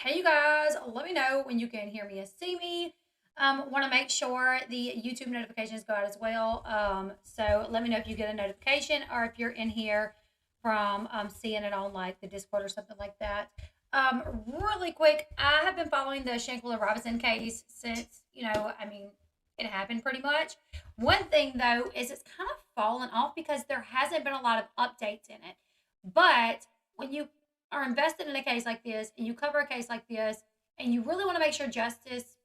Hey you guys, let me know when you can hear me and see me. Want to make sure the YouTube notifications go out as well. So let me know if you get a notification or if you're in here from seeing it on like the Discord or something like that. Really quick, I have been following the Shanquella Robinson case since, it happened pretty much. One thing though is it's kind of fallen off because there hasn't been a lot of updates in it. But when you are invested in a case like this and you cover a case like this and you really want to make sure justice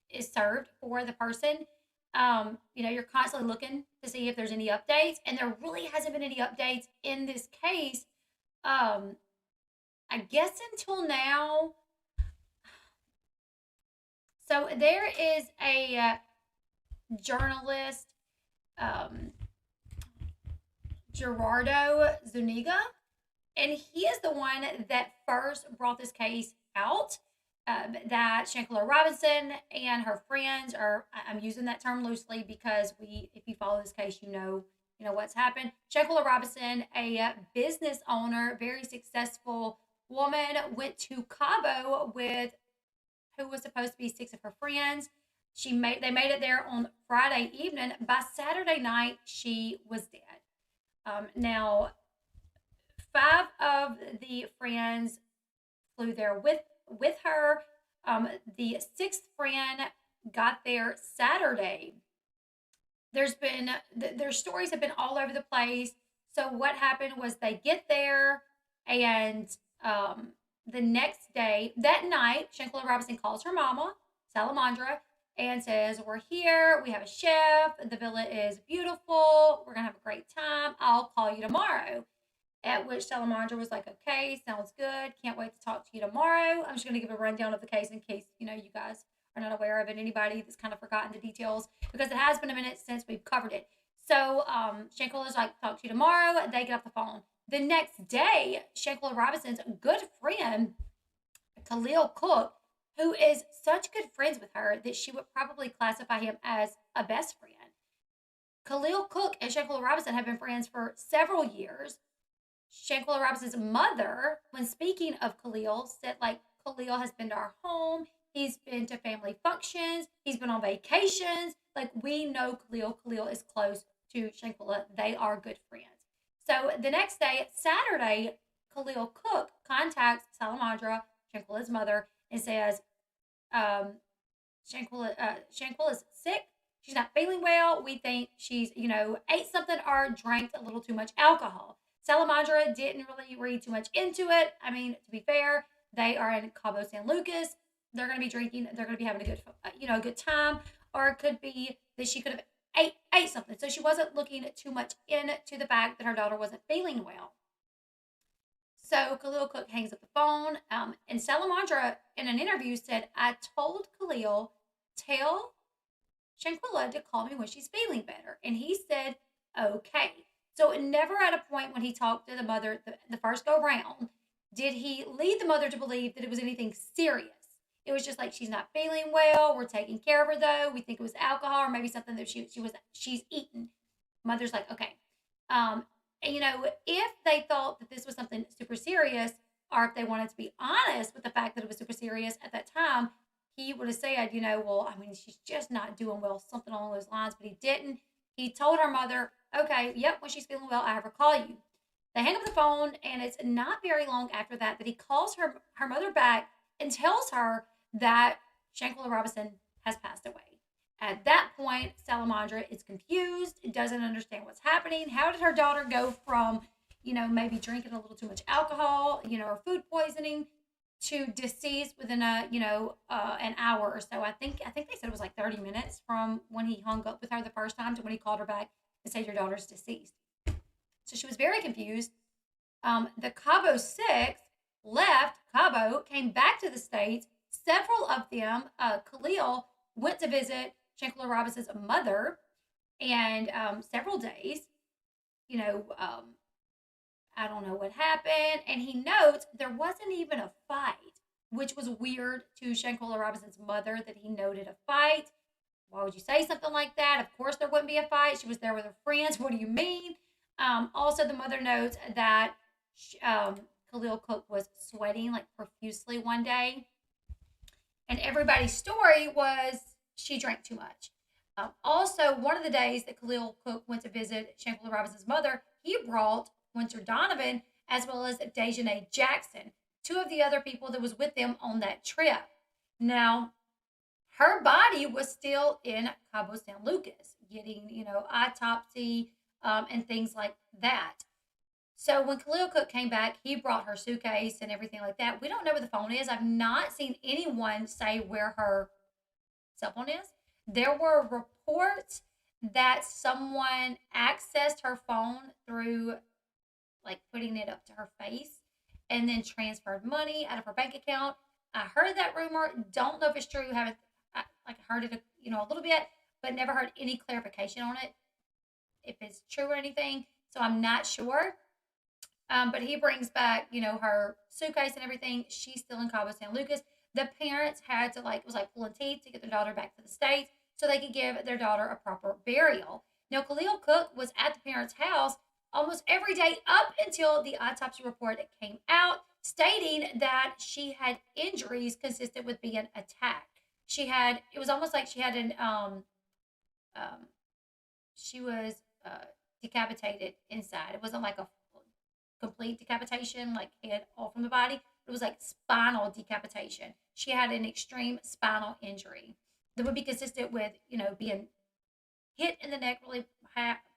is served for the person, you're constantly looking to see if there's any updates, and there really hasn't been any updates in this case. Um, I guess until now. So there is a journalist, um, Gerardo Zuniga, and he is the one that first brought this case out. That Shanquella Robinson and her friends are. I'm using that term loosely because if you follow this case, you know what's happened. Shanquella Robinson, a business owner, very successful woman, went to Cabo with who was supposed to be six of her friends. They made it there on Friday evening. By Saturday night, she was dead. Now, five of the friends flew there with her. The sixth friend got there Saturday. Their stories have been all over the place. So what happened was they get there, and the next day, that night, Shanquella Robinson calls her mama, Salamandra, and says, "We're here. We have a chef. The villa is beautiful. We're gonna have a great time. I'll call you tomorrow." At which Salamandra was like, "Okay, sounds good. Can't wait to talk to you tomorrow." I'm just going to give a rundown of the case in case, you guys are not aware of it. Anybody that's kind of forgotten the details, because it has been a minute since we've covered it. So Shanquella's like, "Talk to you tomorrow." They get off the phone. The next day, Shanquella Robinson's good friend, Khalil Cook, who is such good friends with her that she would probably classify him as a best friend. Khalil Cook and Shanquella Robinson have been friends for several years. Shanquella Robinson's mother, when speaking of Khalil, said like Khalil has been to our home. He's been to family functions. He's been on vacations. Like we know Khalil. Khalil is close to Shanquella. They are good friends. So the next day, Saturday, Khalil Cook contacts Salamandra, Shanquella's mother, and says, um, Shanquella's sick. She's not feeling well. We think she's, ate something or drank a little too much alcohol. Salamandra didn't really read too much into it. I mean, to be fair, they are in Cabo San Lucas. They're going to be drinking. They're going to be having a a good time. Or it could be that she could have ate something. So she wasn't looking too much into the fact that her daughter wasn't feeling well. So Khalil Cook hangs up the phone, and Salamandra in an interview said, "I told Khalil, tell Shanquella to call me when she's feeling better," and he said, "Okay." So never at a point when he talked to the mother the first go round did he lead the mother to believe that it was anything serious. It was just like, she's not feeling well. We're taking care of her though. We think it was alcohol or maybe something that she's eaten. Mother's like, okay. And if they thought that this was something super serious, or if they wanted to be honest with the fact that it was super serious at that time, he would have said, well, I mean, she's just not doing well, something along those lines, but he didn't. He told her mother, "Okay, yep, when she's feeling well, I have her call you." They hang up the phone, and it's not very long after that he calls her mother back and tells her that Shanquella Robinson has passed away. At that point, Salamandra is confused, doesn't understand what's happening. How did her daughter go from, maybe drinking a little too much alcohol, or food poisoning, to deceased within an hour or so? I think they said it was like 30 minutes from when he hung up with her the first time to when he called her back and said your daughter's deceased. So she was very confused. The Cabo 6 left Cabo, came back to the States. Several of them, Khalil, went to visit Shanquella Robinson's mother, and several days, you know, um, I don't know what happened. And he notes there wasn't even a fight, which was weird to Shanquella Robinson's mother that he noted a fight. Why would you say something like that? Of course, there wouldn't be a fight. She was there with her friends. What do you mean? Also, the mother notes that Khalil Cook was sweating like profusely one day, and everybody's story was she drank too much. Also, one of the days that Khalil Cook went to visit Shanquella Robinson's mother, he brought Winter Donovan as well as Dejanay Jackson, two of the other people that was with them on that trip. Now, her body was still in Cabo San Lucas, getting, autopsy and things like that. So when Khalil Cook came back, he brought her suitcase and everything like that. We don't know where the phone is. I've not seen anyone say where her cell phone is. There were reports that someone accessed her phone through like putting it up to her face and then transferred money out of her bank account. I heard that rumor. Don't know if it's true. Haven't like heard it, a little bit, but never heard any clarification on it if it's true or anything. So I'm not sure. But he brings back, her suitcase and everything. She's still in Cabo San Lucas. The parents had to it was like pulling teeth to get their daughter back to the States so they could give their daughter a proper burial. Now, Khalil Cook was at the parents' house almost every day up until the autopsy report came out stating that she had injuries consistent with being attacked. It was almost like she had she was decapitated inside. It wasn't like a complete decapitation, like head off from the body. It was like spinal decapitation. She had an extreme spinal injury that would be consistent with, being hit in the neck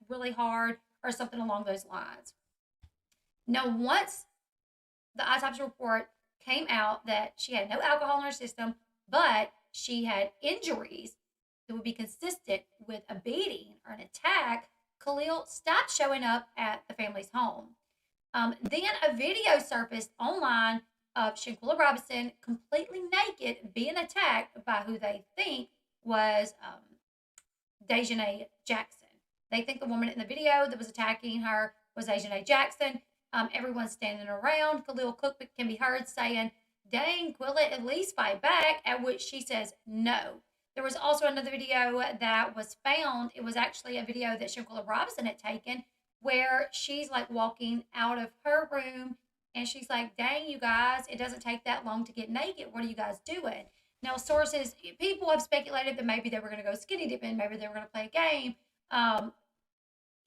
really hard or something along those lines. Now, once the autopsy report came out that she had no alcohol in her system, but she had injuries that would be consistent with a beating or an attack, Khalil stopped showing up at the family's home. Then a video surfaced online of Shanquella Robinson completely naked being attacked by who they think was Dejanay Jackson. They think the woman in the video that was attacking her was Dejanay Jackson. Everyone's standing around. Khalil Cook can be heard saying, "Dang, Quilla, at least fight back," at which she says no. There was also another video that was found. It was actually a video that Shanquella Robinson had taken where she's like walking out of her room and she's like, "Dang, you guys, it doesn't take that long to get naked. What are you guys doing?" Now, people have speculated that maybe they were going to go skinny dipping, maybe they were going to play a game.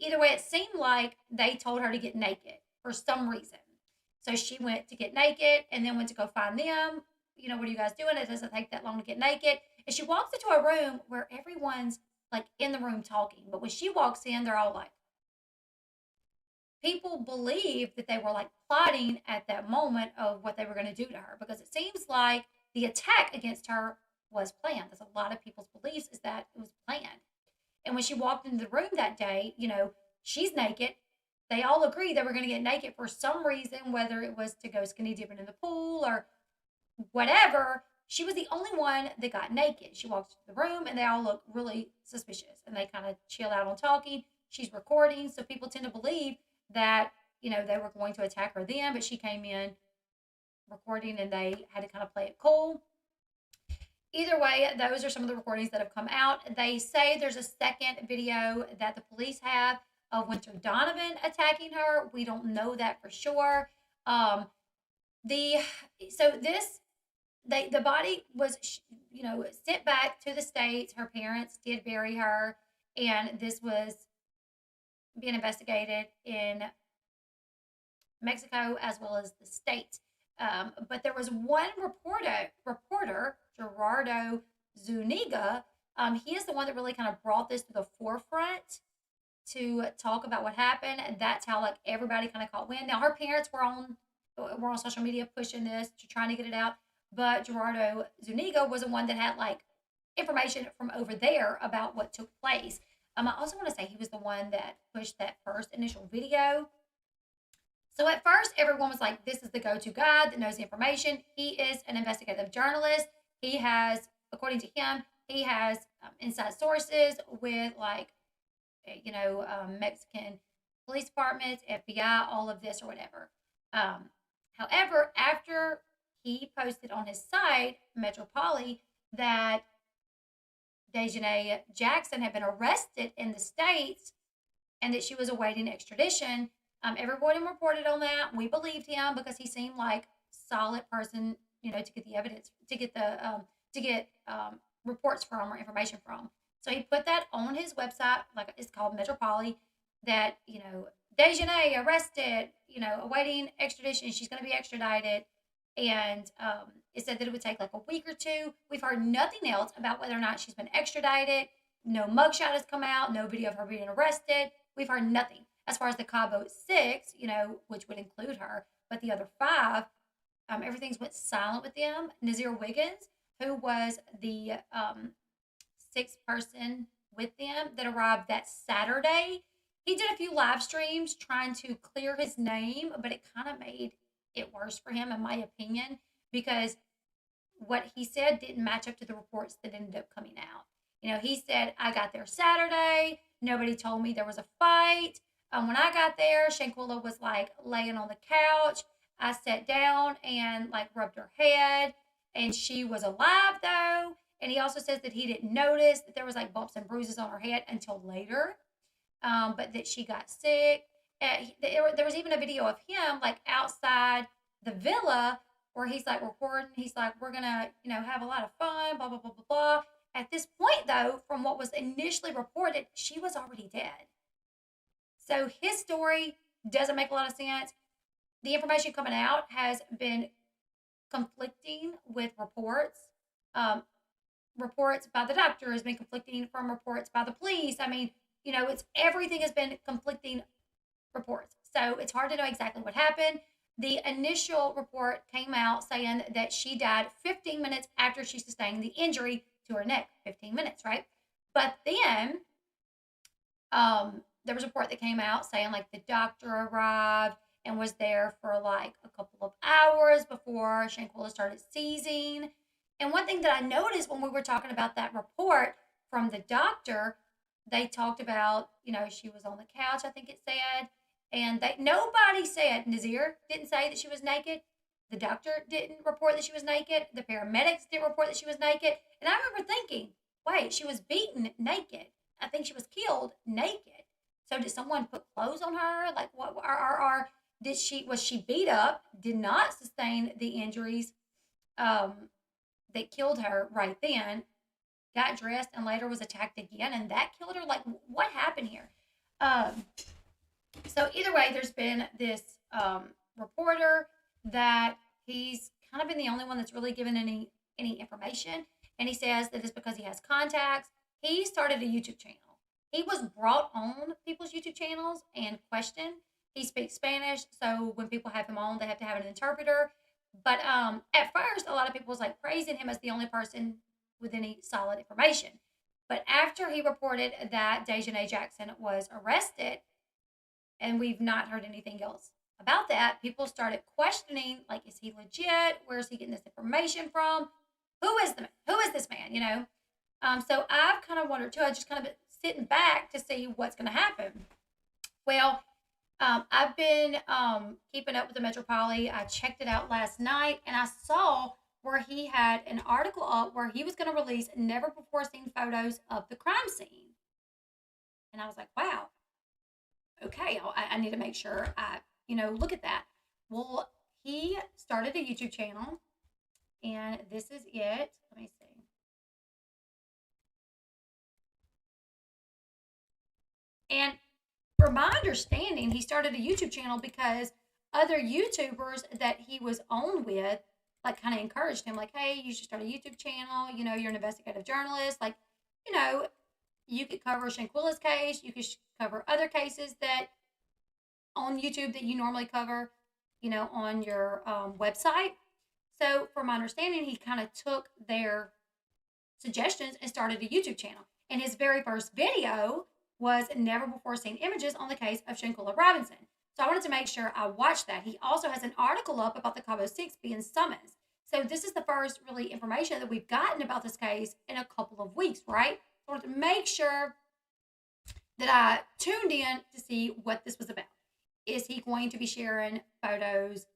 Either way, it seemed like they told her to get naked for some reason. So she went to get naked and then went to go find them. What are you guys doing? It doesn't take that long to get naked. And she walks into a room where everyone's like in the room talking. But when she walks in, they're all like, people believe that they were like plotting at that moment of what they were going to do to her because it seems like the attack against her was planned. That's a lot of people's beliefs is that it was planned. And when she walked into the room that day, she's naked. They all agree they were going to get naked for some reason, whether it was to go skinny dipping in the pool or whatever. She was the only one that got naked. She walked into the room and they all look really suspicious and they kind of chill out on talking. She's recording. So people tend to believe that, they were going to attack her then, but she came in recording and they had to kind of play it cool. Either way, those are some of the recordings that have come out. They say there's a second video that the police have of Winter Donovan attacking her. We don't know that for sure. The body was, sent back to the States. Her parents did bury her, and this was being investigated in Mexico as well as the States. But there was one reporter, Gerardo Zuniga. He is the one that really kind of brought this to the forefront to talk about what happened, and that's how like everybody kind of caught wind. Now her parents were on social media pushing this to trying to get it out, but Gerardo Zuniga was the one that had like information from over there about what took place. I also want to say he was the one that pushed that first initial video. So at first, everyone was like, this is the go-to guy that knows the information. He is an investigative journalist. He has, according to him, he has inside sources with like, Mexican police departments, FBI, all of this or whatever. However, after he posted on his site, Metropli, that Dejanay Jackson had been arrested in the States and that she was awaiting extradition, Everyone reported on that. We believed him because he seemed like a solid person, to get the evidence, to get reports from or information from. So he put that on his website, like it's called Metropli, that Dejanay arrested, awaiting extradition. She's going to be extradited, and it said that it would take like a week or two. We've heard nothing else about whether or not she's been extradited. No mugshot has come out. No video of her being arrested. We've heard nothing as far as the Cabo6, which would include her, but the other five, everything's went silent with them. Nazir Wiggins, who was the sixth person with them that arrived that Saturday, he did a few live streams trying to clear his name, but it kind of made it worse for him, in my opinion, because what he said didn't match up to the reports that ended up coming out. He said, I got there Saturday. Nobody told me there was a fight. When I got there, Shanquella was like laying on the couch. I sat down and like rubbed her head, and she was alive though. And he also says that he didn't notice that there was like bumps and bruises on her head until later, but that she got sick. There was even a video of him like outside the villa where he's like recording. He's like, we're gonna, have a lot of fun, blah, blah, blah, blah, blah. At this point, though, from what was initially reported, she was already dead. So his story doesn't make a lot of sense. The information coming out has been conflicting with reports. Reports by the doctor has been conflicting from reports by the police. I mean, everything has been conflicting reports. So it's hard to know exactly what happened. The initial report came out saying that she died 15 minutes after she sustained the injury to her neck. 15 minutes, right? But then there was a report that came out saying like the doctor arrived and was there for like a couple of hours before Shanquella started seizing. And one thing that I noticed when we were talking about that report from the doctor, they talked about, she was on the couch, I think it said, and nobody said, Nazir didn't say that she was naked. The doctor didn't report that she was naked. The paramedics didn't report that she was naked. And I remember thinking, wait, she was beaten naked. I think she was killed naked. So did someone put clothes on her? Like what? Or was she beat up? Did not sustain the injuries that killed her right then? Got dressed and later was attacked again, and that killed her. Like what happened here? So either way, there's been this reporter that he's kind of been the only one that's really given any information, and he says that it's because he has contacts. He started a YouTube channel. He was brought on people's YouTube channels and questioned. He speaks Spanish, so when people have him on, they have to have an interpreter. But at first, a lot of people was like praising him as the only person with any solid information. But after he reported that Dejanay Jackson was arrested, and we've not heard anything else about that, people started questioning, like, is he legit? Where is he getting this information from? Who is this man? So I've kind of wondered too. I just kind of sitting back to see what's going to happen. Well, I've been keeping up with the Metropli. I checked it out last night, and I saw where he had an article up where he was going to release never before seen photos of the crime scene. And I was like, wow, okay, I need to make sure I, look at that. Well, he started a YouTube channel, and this is it. Let me see. And from my understanding, he started a YouTube channel because other YouTubers that he was on with, like, kind of encouraged him, like, hey, you should start a YouTube channel. You're an investigative journalist. Like, you could cover Shanquella's case. You could cover other cases that on YouTube that you normally cover, on your website. So from my understanding, he kind of took their suggestions and started a YouTube channel. And his very first video was never before seen images on the case of Shanquella Robinson. So I wanted to make sure I watched that. He also has an article up about the Cabo6 being summoned. So this is the first really information that we've gotten about this case in a couple of weeks, right? So I wanted to make sure that I tuned in to see what this was about. Is he going to be sharing photos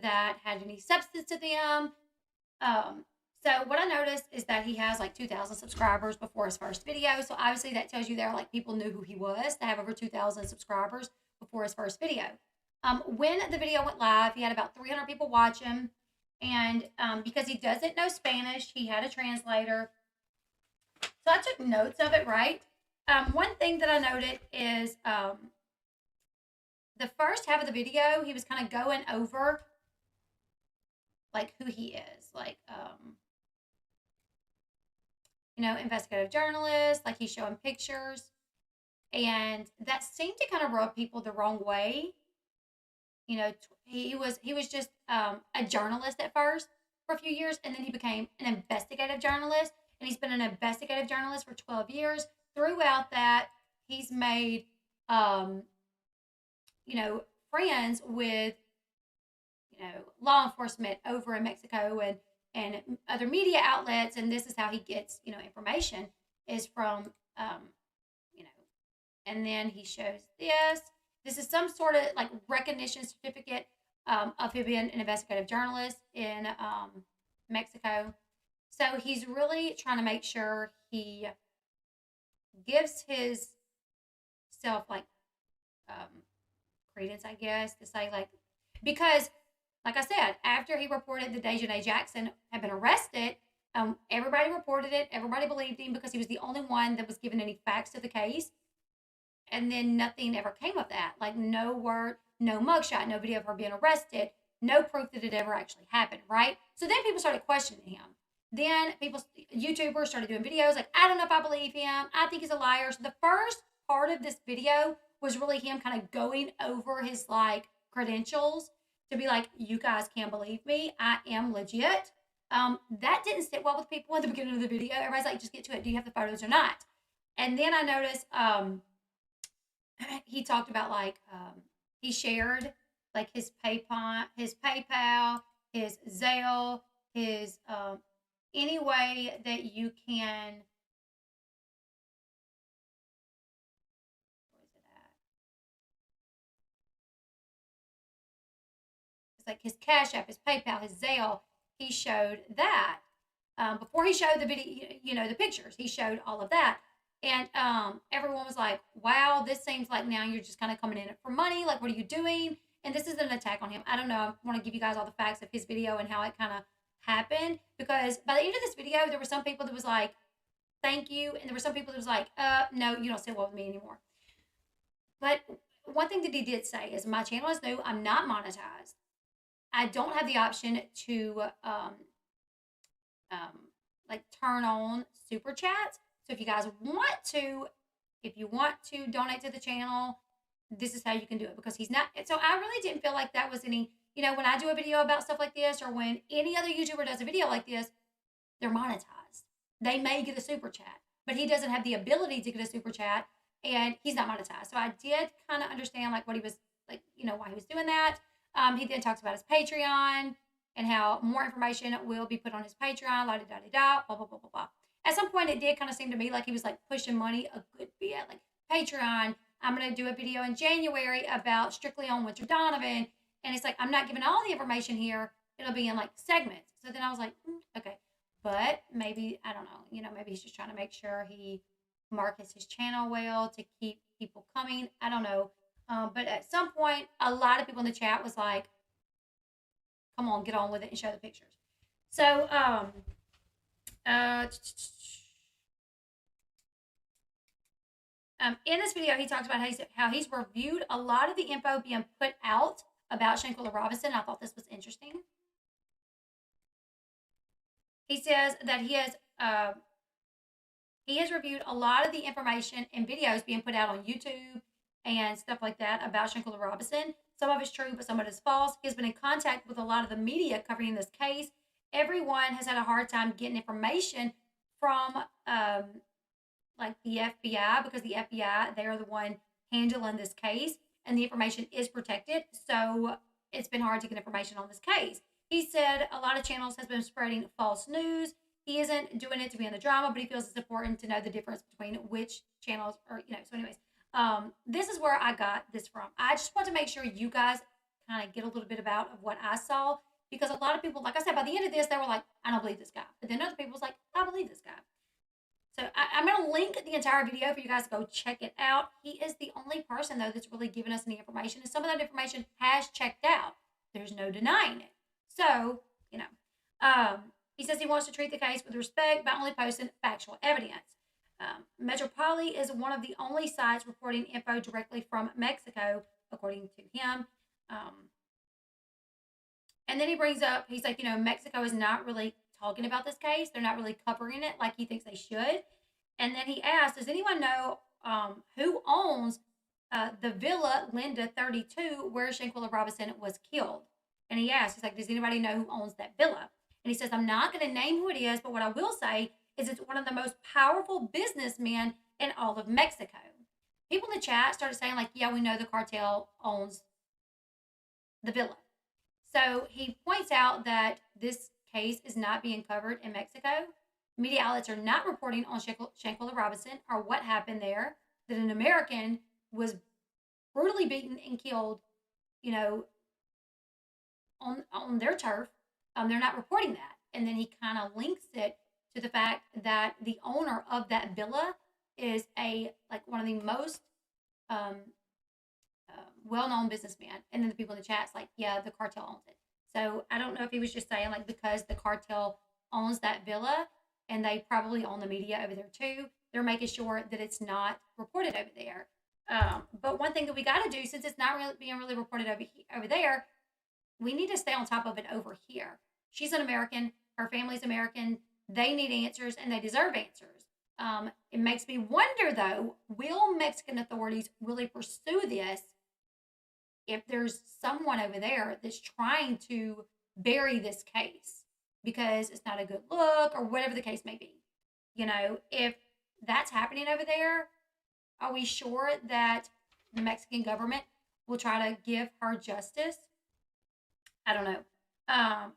that had any substance to them? So what I noticed is that he has like 2,000 subscribers before his first video. So obviously that tells you there like people knew who he was to have over 2,000 subscribers before his first video. When the video went live, he had about 300 people watch him. And because he doesn't know Spanish, he had a translator. So I took notes of it, right? One thing that I noted is the first half of the video, he was kind of going over like who he is, like investigative journalist, like he's showing pictures, and that seemed to kind of rub people the wrong way. He was just a journalist at first for a few years, and then he became an investigative journalist, and he's been an investigative journalist for 12 years. Throughout that, he's made um, friends with law enforcement over in Mexico and other media outlets, and this is how he gets information is from um, you know, and then he shows this. This is some sort of like recognition certificate of him being an investigative journalist in Mexico. So he's really trying to make sure he gives his self like um, credence, I guess, to say like because like I said, after he reported that Dejanay Jackson had been arrested, everybody reported it. Everybody believed him because he was the only one that was given any facts to the case. And then nothing ever came of that. Like no word, no mugshot, no video of her being arrested, no proof that it ever actually happened, right? So then people started questioning him. Then YouTubers started doing videos like, I don't know if I believe him. I think he's a liar. So the first part of this video was really him kind of going over his like credentials to be like, you guys can't believe me. I am legit. That didn't sit well with people in the beginning of the video. Everybody's like, just get to it. Do you have the photos or not? And then I noticed he talked about like he shared like his PayPal, his Zelle, his any way that you can. Where is it at? It's like his Cash App, his PayPal, his Zelle. He showed that before he showed the video, the pictures. He showed all of that, and everyone was like, "Wow, this seems like now you're just kind of coming in for money. Like, what are you doing?" And this is an attack on him. I don't know. I want to give you guys all the facts of his video and how it kind of happened because by the end of this video, there were some people that was like, "Thank you," and there were some people that was like, no, you don't sit well with me anymore." But one thing that he did say is, "My channel is new. I'm not monetized. I don't have the option to um, like turn on super chats. So if you guys want to, if you want to donate to the channel, this is how you can do it because he's not." So I really didn't feel like that was any, when I do a video about stuff like this or when any other YouTuber does a video like this, they're monetized. They may get a super chat, but he doesn't have the ability to get a super chat and he's not monetized. So I did kind of understand like what he was like, why he was doing that. He then talks about his Patreon and how more information will be put on his Patreon, la da da da, blah blah blah blah blah. At some point, it did kind of seem to me like he was like pushing money a good bit, like Patreon. I'm gonna do a video in January about strictly on Winter Donovan, and it's like I'm not giving all the information here. It'll be in like segments. So then I was like, okay, but maybe I don't know. Maybe he's just trying to make sure he markets his channel well to keep people coming. I don't know. But at some point, a lot of people in the chat was like, come on, get on with it and show the pictures. So, in this video, he talks about how he's reviewed a lot of the info being put out about Shanquella Robinson. I thought this was interesting. He says that he has reviewed a lot of the information and videos being put out on YouTube and stuff like that about Shanquella Robinson. Some of it's true, but some of it is false. He has been in contact with a lot of the media covering this case. Everyone has had a hard time getting information from like the FBI because the FBI, they're the one handling this case and the information is protected. So it's been hard to get information on this case. He said a lot of channels has been spreading false news. He isn't doing it to be in the drama, but he feels it's important to know the difference between which channels are, so anyways, this is where I got this from. I just want to make sure you guys kind of get a little bit about of what I saw because a lot of people, like I said, by the end of this, they were like, I don't believe this guy. But then other people was like, I believe this guy. So I'm going to link the entire video for you guys to go check it out. He is the only person, though, that's really given us any information. And some of that information has checked out. There's no denying it. So, he says he wants to treat the case with respect by only posting factual evidence. Metropli is one of the only sites reporting info directly from Mexico, according to him. And then he brings up, he's like, Mexico is not really talking about this case. They're not really covering it like he thinks they should. And then he asks, does anyone know who owns the Villa Linda 32 where Shanquella Robinson was killed? And he asks, he's like, does anybody know who owns that villa? And he says, I'm not going to name who it is, but what I will say is it's one of the most powerful businessmen in all of Mexico. People in the chat started saying, like, yeah, we know the cartel owns the villa. So he points out that this case is not being covered in Mexico. Media outlets are not reporting on Shanquella Robinson or what happened there, that an American was brutally beaten and killed, on their turf. They're not reporting that. And then he kind of links it to the fact that the owner of that villa is one of the most well-known businessman. And then the people in the chat's like, yeah, the cartel owns it. So I don't know if he was just saying, like, because the cartel owns that villa and they probably own the media over there too, they're making sure that it's not reported over there. But one thing that we got to do, since it's not really being reported over there, we need to stay on top of it over here. She's an American. Her family's American. They need answers, and they deserve answers. It makes me wonder, though, will Mexican authorities really pursue this if there's someone over there that's trying to bury this case because it's not a good look or whatever the case may be? If that's happening over there, are we sure that the Mexican government will try to give her justice? I don't know.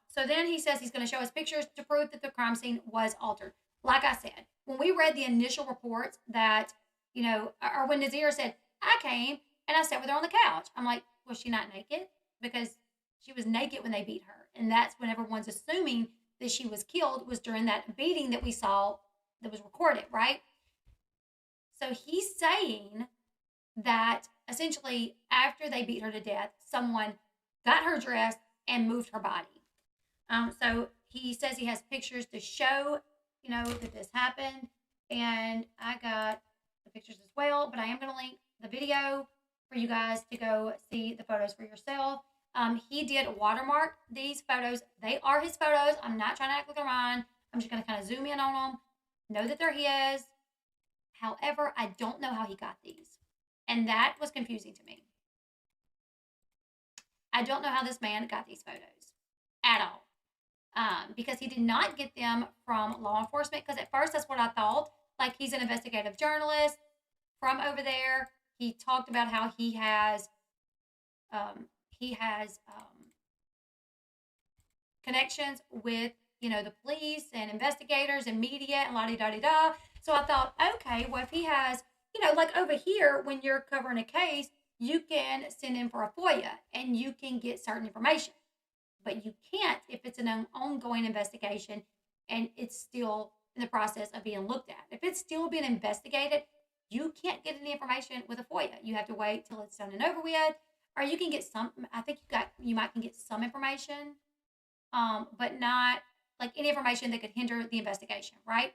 So then he says he's going to show us pictures to prove that the crime scene was altered. Like I said, when we read the initial reports that, or when Nazir said, I came and I sat with her on the couch, I'm like, was she not naked? Because she was naked when they beat her. And that's when everyone's assuming that she was killed, was during that beating that we saw that was recorded, right? So he's saying that essentially after they beat her to death, someone got her dressed and moved her body. So he says he has pictures to show, that this happened. And I got the pictures as well, but I am going to link the video for you guys to go see the photos for yourself. He did watermark these photos. They are his photos. I'm not trying to act like they're mine. I'm just going to kind of zoom in on them, know that they're his. However, I don't know how he got these. And that was confusing to me. I don't know how this man got these photos at all. Because he did not get them from law enforcement. Because at first, that's what I thought. Like, he's an investigative journalist from over there. He talked about how he has connections with, the police and investigators and media and la-di-da-di-da. So I thought, okay, well, if he has, like over here, when you're covering a case, you can send in for a FOIA and you can get certain information. But you can't if it's an ongoing investigation and it's still in the process of being looked at. If it's still being investigated, you can't get any information with a FOIA. You have to wait till it's done and over with, or you can get some. I think you might can get some information, but not like any information that could hinder the investigation, right?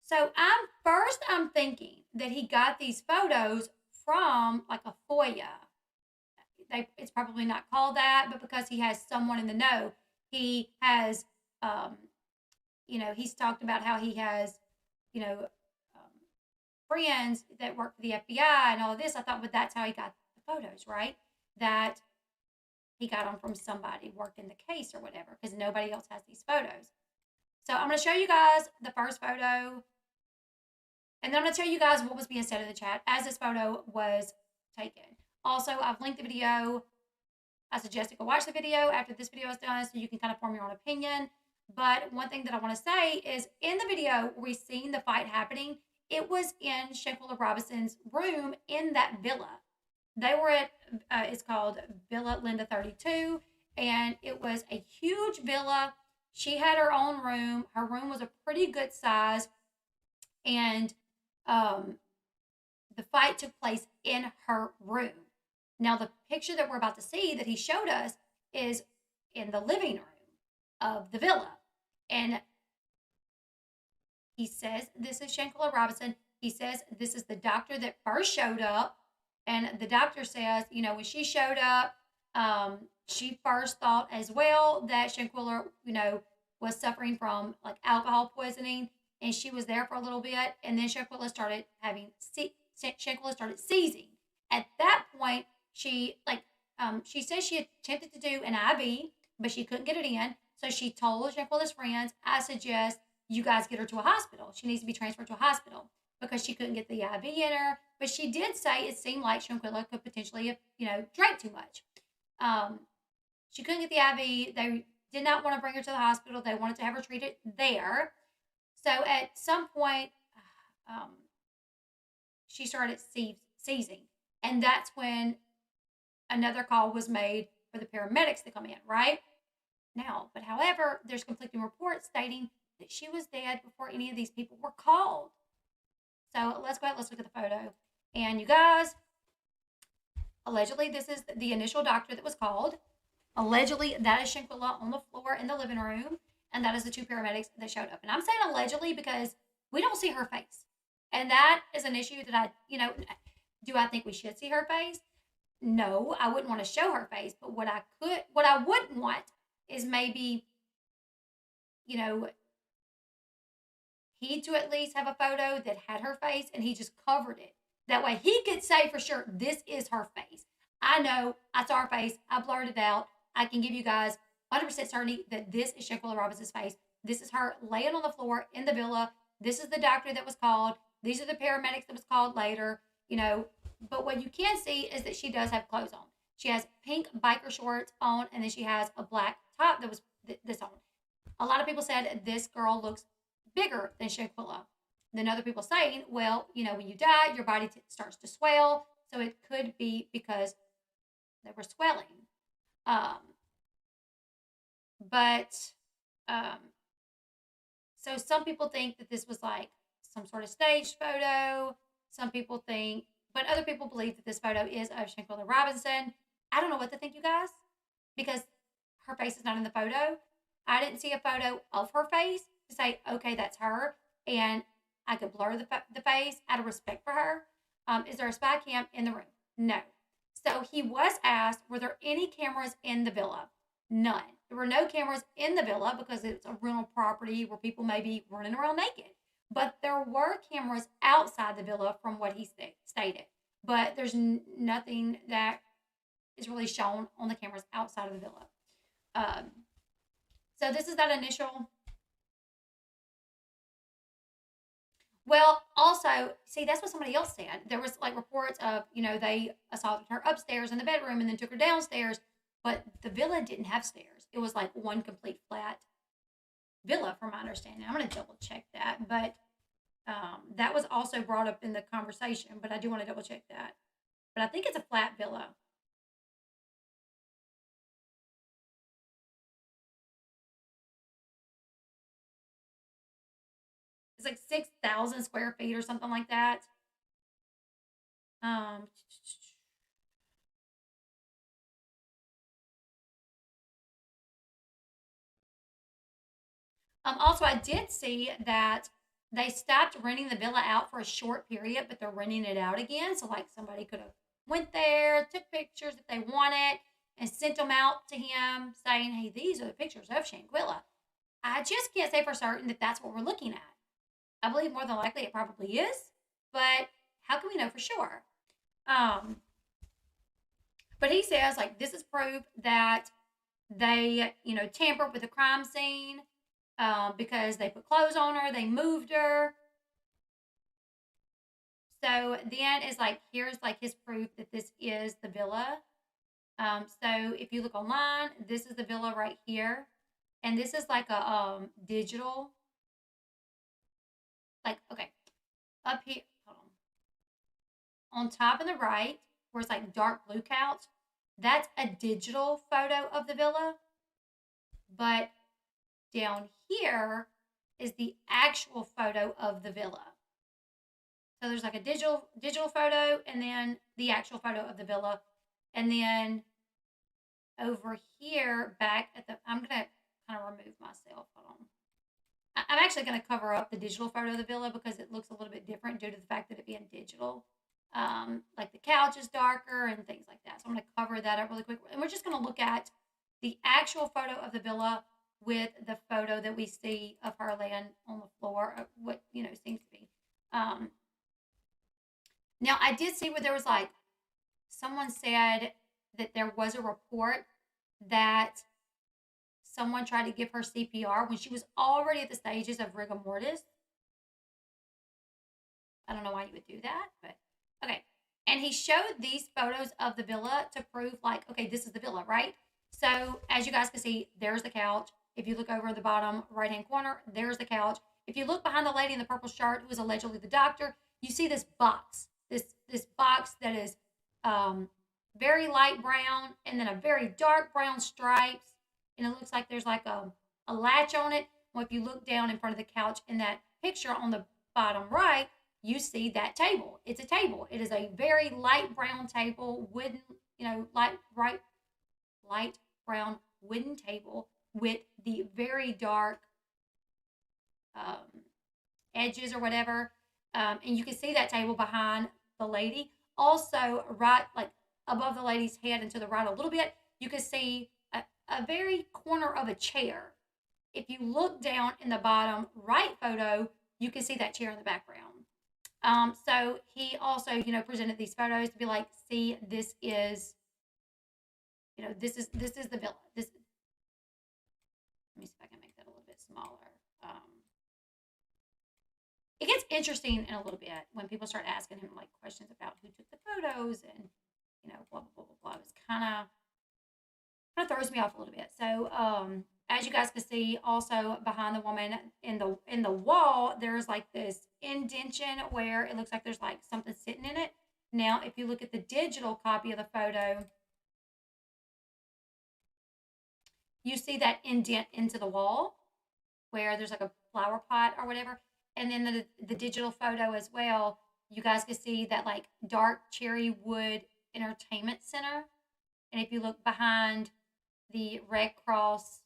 So I'm thinking that he got these photos from like a FOIA. It's probably not called that, but because he has someone in the know, he has, he's talked about how he has, friends that work for the FBI and all of this. I thought, but that's how he got the photos, right? That he got them from somebody working the case or whatever, because nobody else has these photos. So I'm going to show you guys the first photo, and then I'm going to tell you guys what was being said in the chat as this photo was taken. Also, I've linked the video. I suggest you go watch the video after this video is done so you can kind of form your own opinion. But one thing that I want to say is in the video where we've seen the fight happening, it was in Shanquella Robinson's room in that villa. They were at, it's called Villa Linda 32, and it was a huge villa. She had her own room. Her room was a pretty good size. and um, the fight took place in her room. Now, the picture that we're about to see that he showed us is in the living room of the villa. And he says, this is Shanquella Robinson. He says, this is the doctor that first showed up. And the doctor says, when she showed up, she first thought as well that Shanquella, was suffering from like alcohol poisoning. And she was there for a little bit. And then Shanquella started seizing. At that point, she said she attempted to do an IV, but she couldn't get it in. So she told Shanquella's friends, I suggest you guys get her to a hospital. She needs to be transferred to a hospital because she couldn't get the IV in her. But she did say it seemed like Shanquella could potentially have, drank too much. She couldn't get the IV. They did not want to bring her to the hospital. They wanted to have her treated there. So at some point, um, she started seizing. And that's when another call was made for the paramedics to come in, right? Now, but however, there's conflicting reports stating that she was dead before any of these people were called. So let's go ahead, let's look at the photo. And you guys, allegedly, this is the initial doctor that was called. Allegedly, that is Shanquella on the floor in the living room, and that is the two paramedics that showed up. And I'm saying allegedly because we don't see her face. And that is an issue that do I think we should see her face? No, I wouldn't want to show her face, but what I wouldn't want is maybe, he to at least have a photo that had her face and he just covered it. That way he could say for sure, this is her face. I know I saw her face. I blurred it out. I can give you guys 100% certainty that this is Shanquella Robinson's face. This is her laying on the floor in the villa. This is the doctor that was called. These are the paramedics that was called later, But what you can see is that she does have clothes on. She has pink biker shorts on, and then she has a black top that was this on. A lot of people said this girl looks bigger than Shanquella. Then other people saying, well, when you die, your body starts to swell. So it could be because they were swelling. So some people think that this was like some sort of staged photo. Some people think, but other people believe that this photo is of Shanquella Robinson. I don't know what to think, you guys, because her face is not in the photo. I didn't see a photo of her face to say, okay, that's her, and I could blur the face out of respect for her. Is there a spy cam in the room? No. So he was asked, were there any cameras in the villa? None. There were no cameras in the villa because it's a rental property where people may be running around naked. But there were cameras outside the villa from what he stated. But there's nothing that is really shown on the cameras outside of the villa. So this is that initial. Well, also, see, that's what somebody else said. There was like reports of, they assaulted her upstairs in the bedroom and then took her downstairs. But the villa didn't have stairs. It was like one complete flat villa, from my understanding. I'm going to double check that. But that was also brought up in the conversation. But I do want to double check that. But I think it's a flat villa. It's like 6,000 square feet or something like that. Also, I did see that they stopped renting the villa out for a short period, but they're renting it out again. So, like, somebody could have went there, took pictures if they wanted, and sent them out to him saying, hey, these are the pictures of Shanquella. I just can't say for certain that that's what we're looking at. I believe more than likely it probably is, but how can we know for sure? Um, but he says, like, this is proof that they, tampered with the crime scene because they put clothes on her, they moved her. So then is like, here's like his proof that this is the villa. So if you look online, this is the villa right here. And this is like a digital, like, okay, up here, hold on top in the right, where it's like dark blue couch, that's a digital photo of the villa. But down here is the actual photo of the villa. So there's like a digital photo and then the actual photo of the villa. And then over here back at the, I'm going to kind of remove myself. Hold on. I'm actually going to cover up the digital photo of the villa because it looks a little bit different due to the fact that it being digital. Like the couch is darker and things like that. So I'm going to cover that up really quick. And we're just going to look at the actual photo of the villa with the photo that we see of her laying on the floor, what, seems to be. Now, I did see where there was like, someone said that there was a report that someone tried to give her CPR when she was already at the stages of rigor mortis. I don't know why you would do that, but okay. And he showed these photos of the villa to prove, like, okay, this is the villa, right? So as you guys can see, there's the couch. If you look over the bottom right-hand corner, there's the couch. If you look behind the lady in the purple shirt, who is allegedly the doctor, you see this box, this box that is very light brown and then a very dark brown stripes. And it looks like there's like a latch on it. Well, if you look down in front of the couch in that picture on the bottom right, you see that table. It's a table. It is a very light brown table, wooden, light brown wooden table with the very dark edges or whatever. And you can see that table behind the lady. Also, right like above the lady's head and to the right a little bit, you can see a very corner of a chair. If you look down in the bottom right photo, you can see that chair in the background. So he also, presented these photos to be like, see, this is the villa. Let me see if I can make that a little bit smaller. It gets interesting in a little bit when people start asking him like questions about who took the photos and blah blah blah blah blah. It's kind of throws me off a little bit. So as you guys can see, also behind the woman in the wall, there's like this indentation where it looks like there's like something sitting in it. Now, if you look at the digital copy of the photo, you see that indent into the wall where there's like a flower pot or whatever. And then the digital photo as well, you guys can see that like dark cherry wood entertainment center. And if you look behind the Red Cross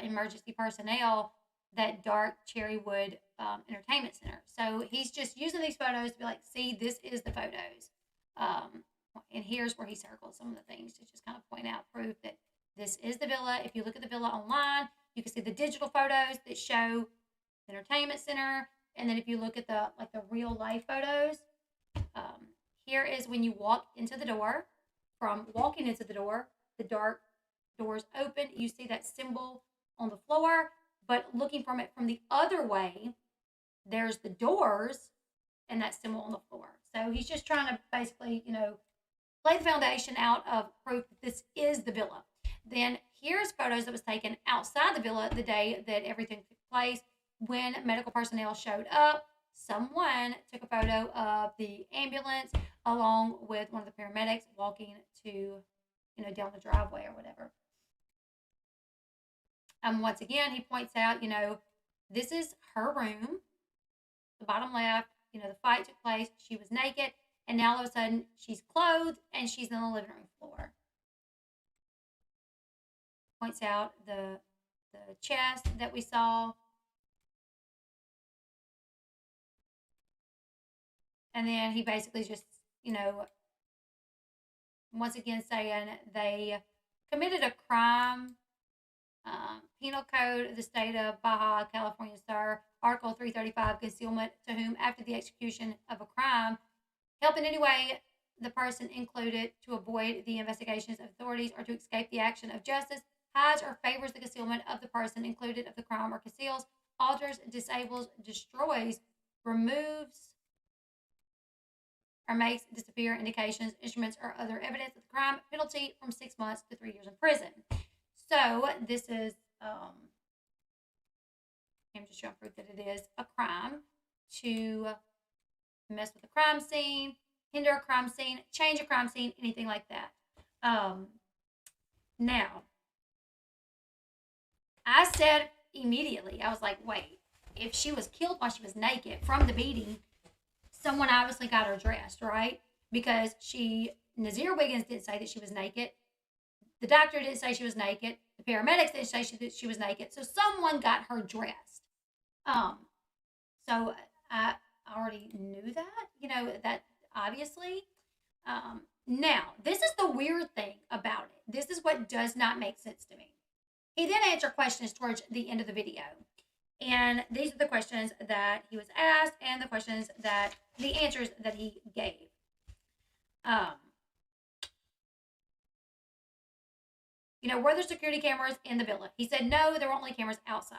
emergency personnel, that dark cherry wood entertainment center. So he's just using these photos to be like, see, this is the photos. And here's where he circles some of the things to just kind of point out proof that this is the villa. If you look at the villa online, you can see the digital photos that show the entertainment center. And then if you look at the real life photos, here is when you walk into the door. From walking into the door, the dark doors open. You see that symbol on the floor, but looking from it from the other way, there's the doors and that symbol on the floor. So he's just trying to basically, lay the foundation out of proof that this is the villa. Then here's photos that was taken outside the villa the day that everything took place. When medical personnel showed up, someone took a photo of the ambulance along with one of the paramedics walking to, down the driveway or whatever. Once again, he points out, this is her room. The bottom left, the fight took place. She was naked, and now all of a sudden she's clothed and she's on the living room floor. Points out the chest that we saw. And then he basically just, once again saying they committed a crime. Penal Code of the State of Baja California, sir, Article 335, concealment to whom after the execution of a crime, help in any way the person included to avoid the investigations of authorities or to escape the action of justice, hides or favors the concealment of the person included of the crime or conceals, alters, disables, destroys, removes, or makes disappear indications, instruments, or other evidence of the crime, penalty from 6 months to 3 years in prison. So this is, I'm just showing proof that it is a crime to mess with a crime scene, hinder a crime scene, change a crime scene, anything like that. Now, I said immediately, I was like, wait, if she was killed while she was naked from the beating, Someone obviously got her dressed, right? Because Nazir Wiggins didn't say that she was naked. The doctor didn't say she was naked. The paramedics didn't say she was naked. So someone got her dressed. Um, so I already knew that, that obviously. Now, this is the weird thing about it. This is what does not make sense to me. He then answered questions towards the end of the video. And these are the questions that he was asked and the answers that he gave. Were there security cameras in the villa? He said, no, there were only cameras outside.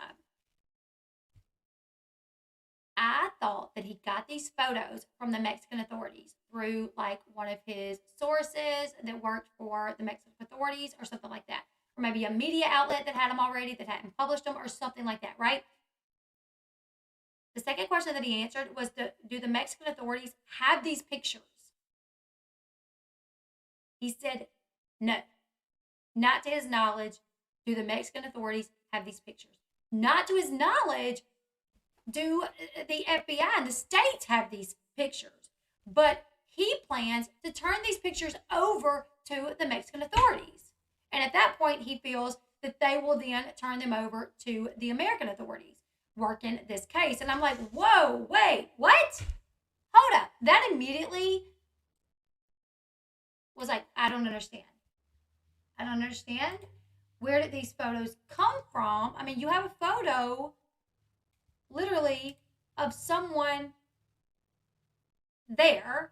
I thought that he got these photos from the Mexican authorities through like one of his sources that worked for the Mexican authorities or something like that. Or maybe a media outlet that had them already that hadn't published them or something like that, right? The second question that he answered was, do the Mexican authorities have these pictures? He said, no. Not to his knowledge do the Mexican authorities have these pictures. Not to his knowledge do the FBI and the states have these pictures. But he plans to turn these pictures over to the Mexican authorities. And at that point, he feels that they will then turn them over to the American authorities working this case. And I'm like, whoa, wait, what? Hold up. That immediately was like, I don't understand. Where did these photos come from? I mean, you have a photo literally of someone there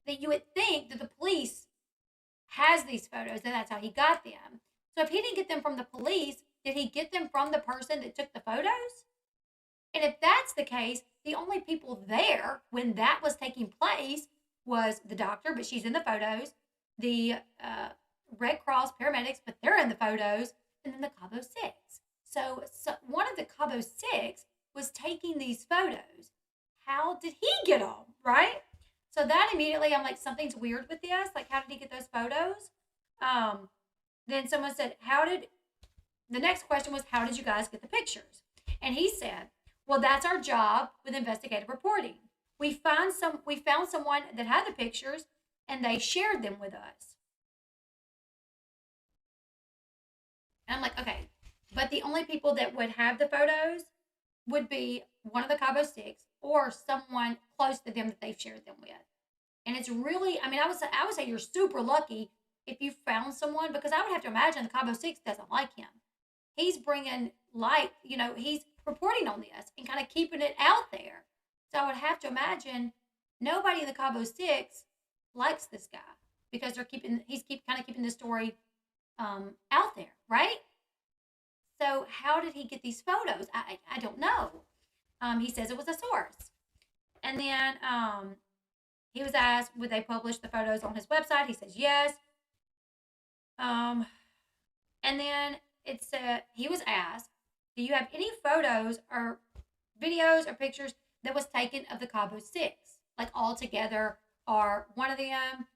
that you would think that the police has these photos and that's how he got them. So if he didn't get them from the police, did he get them from the person that took the photos? And if that's the case, the only people there when that was taking place was the doctor, but she's in the photos, the Red Cross paramedics, but they're in the photos, and then the Cabo 6. So one of the Cabo 6 was taking these photos. How did he get them, right? So that immediately, I'm like, something's weird with this. Like, how did he get those photos? Then someone said, the next question was, how did you guys get the pictures? And he said, well, that's our job with investigative reporting. We found someone that had the pictures, and they shared them with us. And I'm like, okay, but the only people that would have the photos would be one of the Cabo 6 or someone close to them that they've shared them with. And it's really, I mean, I would say you're super lucky if you found someone, because I would have to imagine the Cabo 6 doesn't like him. He's bringing light, he's reporting on this and kind of keeping it out there. So I would have to imagine nobody in the Cabo 6 likes this guy because he's keeping the story out there, right? So how did he get these photos? I don't know. He says it was a source. And then he was asked, would they publish the photos on his website? He says yes. And then it said, he was asked, do you have any photos or videos or pictures that was taken of the Cabo 6? Like all together, or one of them,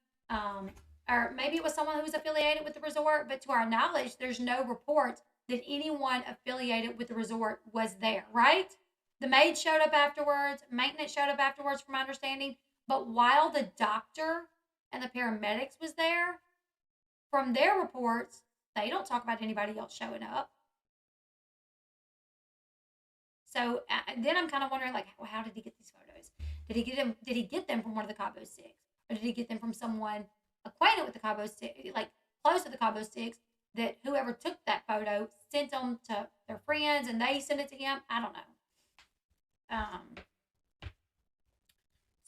or maybe it was someone who was affiliated with the resort, but to our knowledge, there's no reports that anyone affiliated with the resort was there, right? The maid showed up afterwards, maintenance showed up afterwards, from my understanding, but while the doctor and the paramedics was there, from their reports, they don't talk about anybody else showing up. So then I'm kind of wondering, like, well, how did he get these photos? Did he get them from one of the Cabo 6? Or did he get them from someone acquainted with the Cabo 6, like close to the Cabo 6, that whoever took that photo sent them to their friends and they sent it to him? I don't know.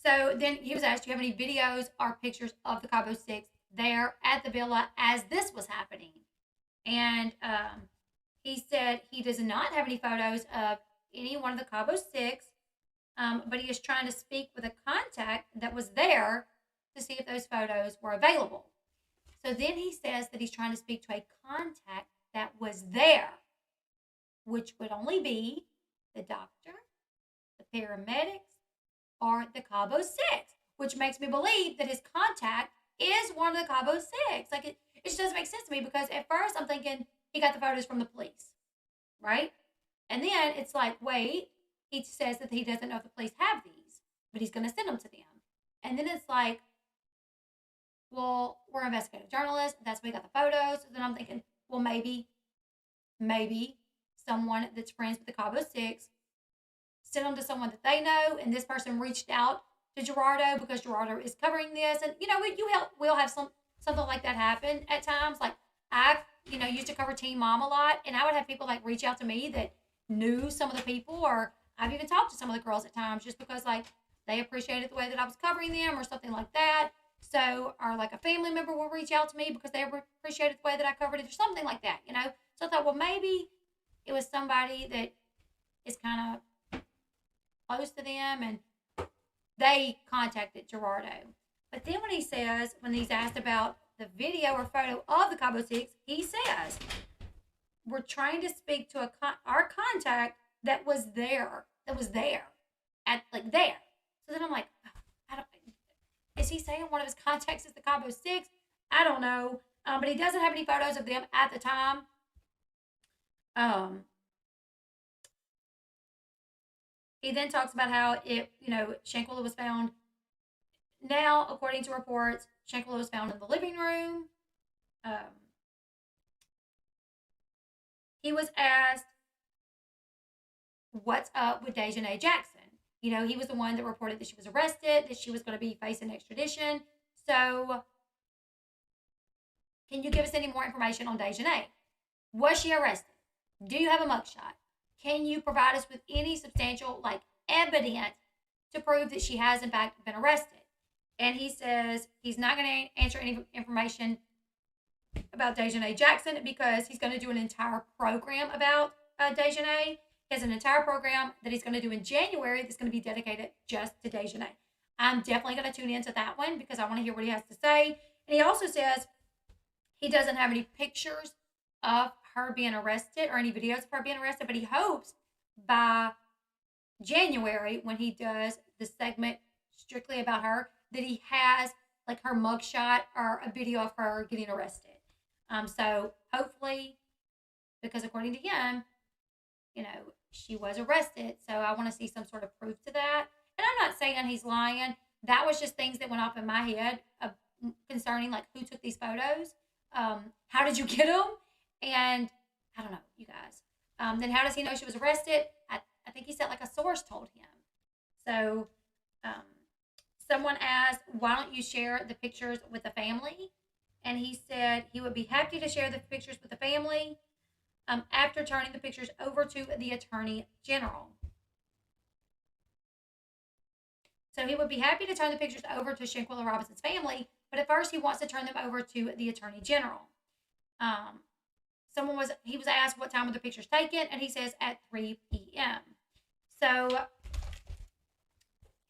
So then he was asked, do you have any videos or pictures of the Cabo 6 there at the villa as this was happening? And he said he does not have any photos of any one of the Cabo 6, but he is trying to speak with a contact that was there to see if those photos were available. So then he says that he's trying to speak to a contact that was there, which would only be the doctor, the paramedics, or the Cabo 6, which makes me believe that his contact is one of the Cabo 6. Like, it just doesn't make sense to me, because at first I'm thinking he got the photos from the police, right? And then it's like, wait, he says that he doesn't know if the police have these, but he's going to send them to them. And then it's like, well, we're investigative journalists. That's why we got the photos. So then I'm thinking, well, maybe someone that's friends with the Cabo6 sent them to someone that they know, and this person reached out to Gerardo because Gerardo is covering this. And we'll have something like that happen at times. Like I, used to cover Teen Mom a lot, and I would have people like reach out to me that knew some of the people, or I've even talked to some of the girls at times just because like they appreciated the way that I was covering them or something like that. So, or like a family member will reach out to me because they appreciated the way that I covered it or something like that, So I thought, well, maybe it was somebody that is kind of close to them and they contacted Gerardo. But then when he's asked about the video or photo of the Cabo6, he says, we're trying to speak to our contact that was there, at like there. So then I'm like, is he saying one of his contacts is the Cabo6? I don't know. But he doesn't have any photos of them at the time. He then talks about how Shanquella was found. Now, according to reports, Shanquella was found in the living room. He was asked, what's up with Dejanay Jackson? He was the one that reported that she was arrested, that she was going to be facing extradition. So, can you give us any more information on Dejanay? Was she arrested? Do you have a mugshot? Can you provide us with any substantial, evidence to prove that she has, in fact, been arrested? And he says he's not going to answer any information about Dejanay Jackson because he's going to do an entire program about Dejanay. He has an entire program that he's going to do in January that's going to be dedicated just to Dejanay. I'm definitely going to tune into that one because I want to hear what he has to say. And he also says he doesn't have any pictures of her being arrested or any videos of her being arrested, but he hopes by January, when he does the segment strictly about her, that he has her mugshot or a video of her getting arrested. So hopefully, because according to him, she was arrested. So I want to see some sort of proof to that. And I'm not saying he's lying. That was just things that went off in my head concerning who took these photos. How did you get them? And I don't know, you guys. Then how does he know she was arrested? I think he said a source told him. So someone asked, why don't you share the pictures with the family? And he said he would be happy to share the pictures with the family after turning the pictures over to the Attorney General. So he would be happy to turn the pictures over to Shanquella Robinson's family, but at first he wants to turn them over to the Attorney General. He was asked what time were the pictures taken, and he says at 3 p.m. So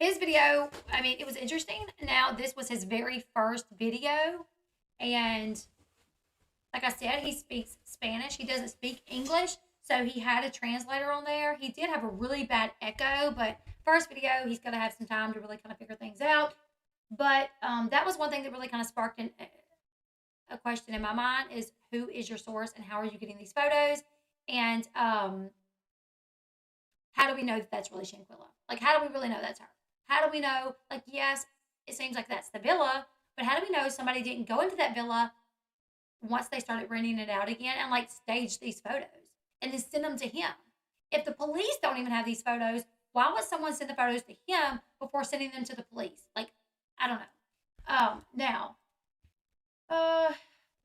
his video, it was interesting. Now, this was his very first video, and like I said, he speaks Spanish. He doesn't speak English, so he had a translator on there. He did have a really bad echo, but first video, he's going to have some time to really kind of figure things out. But that was one thing that really kind of sparked a question in my mind is, who is your source and how are you getting these photos? And how do we know that that's really Shanquella? How do we really know that's her? How do we know, yes, it seems like that's the villa, but how do we know somebody didn't go into that villa once they started renting it out again and stage these photos and then send them to him? If the police don't even have these photos, why would someone send the photos to him before sending them to the police? I don't know. Now,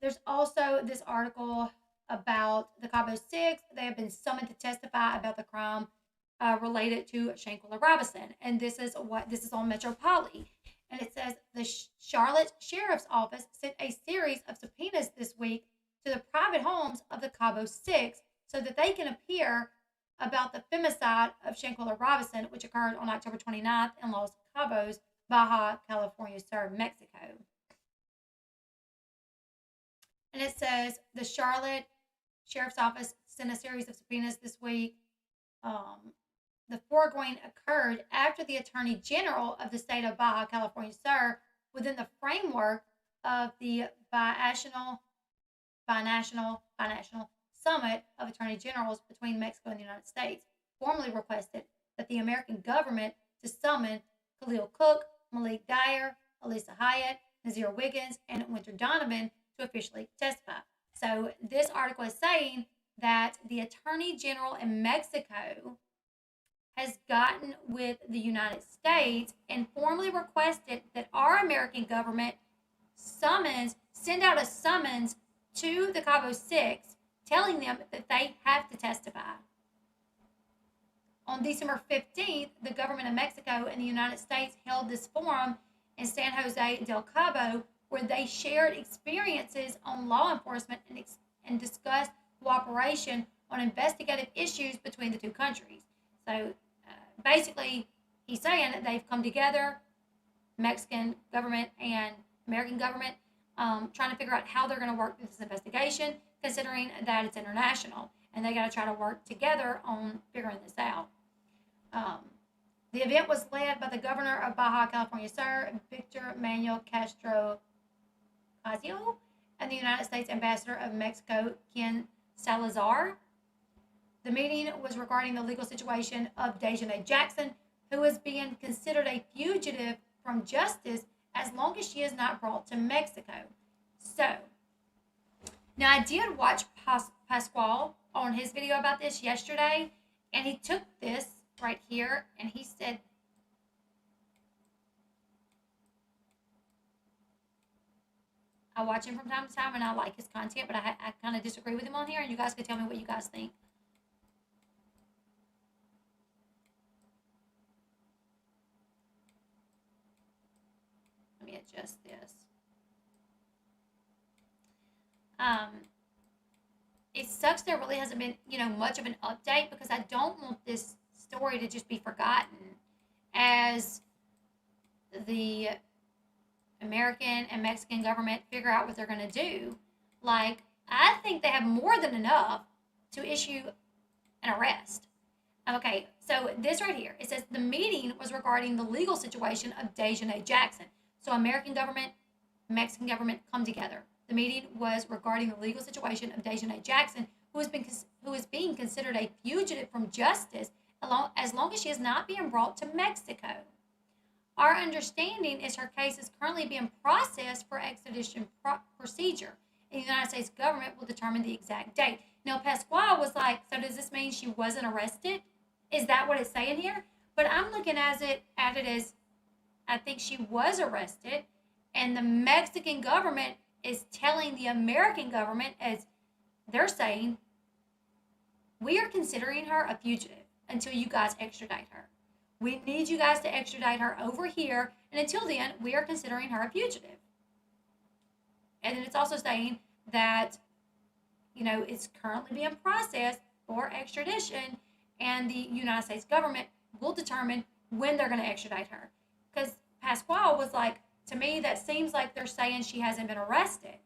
there's also this article about the Cabo6. They have been summoned to testify about the crime related to Shanquella Robinson. And this is on Metropli. And it says the Charlotte Sheriff's Office sent a series of subpoenas this week to the private homes of the Cabo6 so that they can appear about the femicide of Shanquella Robinson, which occurred on October 29th in Los Cabos, Baja California Sur, Mexico. And it says the Charlotte Sheriff's Office sent a series of subpoenas this week. The foregoing occurred after the Attorney General of the state of Baja California Sur, within the framework of the binational summit of Attorney Generals between Mexico and the United States, formally requested that the American government to summon Khalil Cook, Malik Dyer, Alyssa Hyatt, Nazir Wiggins, and Winter Donovan to officially testify. So this article is saying that the Attorney General in Mexico has gotten with the United States and formally requested that our American government send out a summons to the Cabo 6 telling them that they have to testify. On December 15th, the government of Mexico and the United States held this forum in San Jose del Cabo where they shared experiences on law enforcement and discussed cooperation on investigative issues between the two countries. So basically, he's saying that they've come together, Mexican government and American government, trying to figure out how they're going to work through this investigation, considering that it's international, and they got to try to work together on figuring this out. The event was led by the governor of Baja California Sur, Victor Manuel Castro Casio, and the United States ambassador of Mexico, Ken Salazar. The meeting was regarding the legal situation of Dejanay Jackson, who is being considered a fugitive from justice as long as she is not brought to Mexico. So, now I did watch Pasquale on his video about this yesterday, and he took this right here, and he said, I watch him from time to time, and I like his content, but I kind of disagree with him on here, and you guys can tell me what you guys think. Let me adjust this. It sucks there really hasn't been, much of an update because I don't want this story to just be forgotten as the American and Mexican government figure out what they're going to do. Like, I think they have more than enough to issue an arrest. Okay, so this right here, it says the meeting was regarding the legal situation of Dejanay Jackson. So American government, Mexican government come together. The meeting was regarding the legal situation of Dejanay Jackson, who is being considered a fugitive from justice as long as she is not being brought to Mexico. Our understanding is her case is currently being processed for extradition procedure, and the United States government will determine the exact date. Now, Pasquale was like, so does this mean she wasn't arrested? Is that what it's saying here? But I'm looking at it as I think she was arrested, and the Mexican government is telling the American government, as they're saying, we are considering her a fugitive until you guys extradite her. We need you guys to extradite her over here, and until then, we are considering her a fugitive. And then it's also saying that, it's currently being processed for extradition, and the United States government will determine when they're going to extradite her. Because Pasquale was like, to me, that seems like they're saying she hasn't been arrested.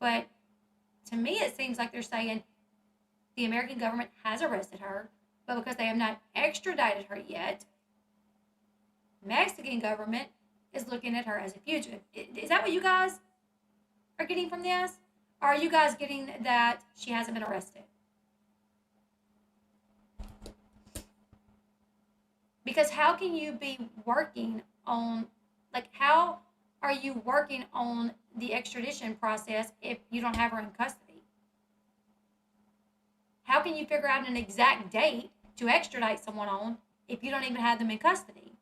But to me, it seems like they're saying the American government has arrested her, but because they have not extradited her yet, Mexican government is looking at her as a fugitive. Is that what you guys are getting from this? Or are you guys getting that she hasn't been arrested? Because how can you be working on, how are you working on the extradition process if you don't have her in custody? How can you figure out an exact date to extradite someone on if you don't even have them in custody?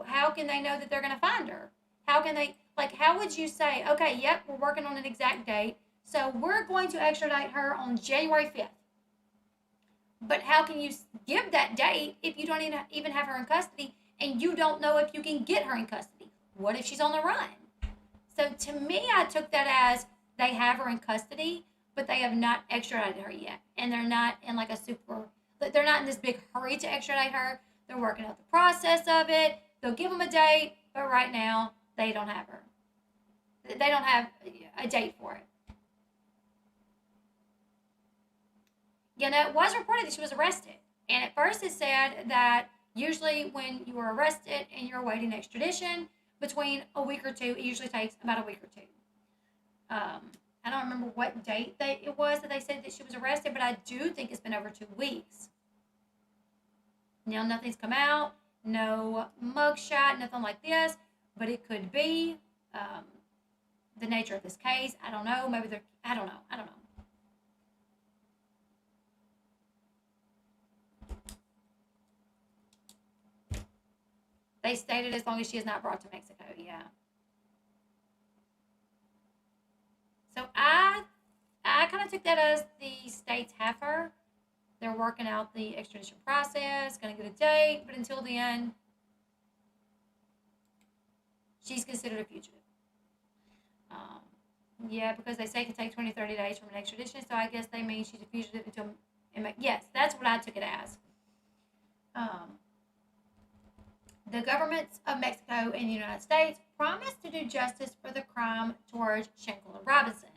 How can they know that they're going to find her? How can they, how would you say, okay, yep, we're working on an exact date, so we're going to extradite her on January 5th. But how can you give that date if you don't even have her in custody and you don't know if you can get her in custody? What if she's on the run? So to me, I took that as they have her in custody, but they have not extradited her yet. And they're not in they're not in this big hurry to extradite her. They're working out the process of it. They'll give them a date, but right now they don't have her. They don't have a date for it. It was reported that she was arrested. And at first it said that usually when you are arrested and you're awaiting extradition, between a week or two, it usually takes about a week or two. I don't remember what date it was that they said that she was arrested, but I do think it's been over 2 weeks. Now, nothing's come out, no mugshot, nothing like this, but it could be the nature of this case. I don't know. Maybe they're, I don't know. I don't know. They stated as long as she is not brought to Mexico. Yeah. So I kind of took that as the states have her. They're working out the extradition process, going to get a date, but until then, she's considered a fugitive. Um, yeah, because they say it can take 20, 30 days from an extradition, so I guess they mean she's a fugitive until. Yes, that's what I took it as. Um, the governments of Mexico and the United States promised to do justice for the crime towards Shanquella Robinson.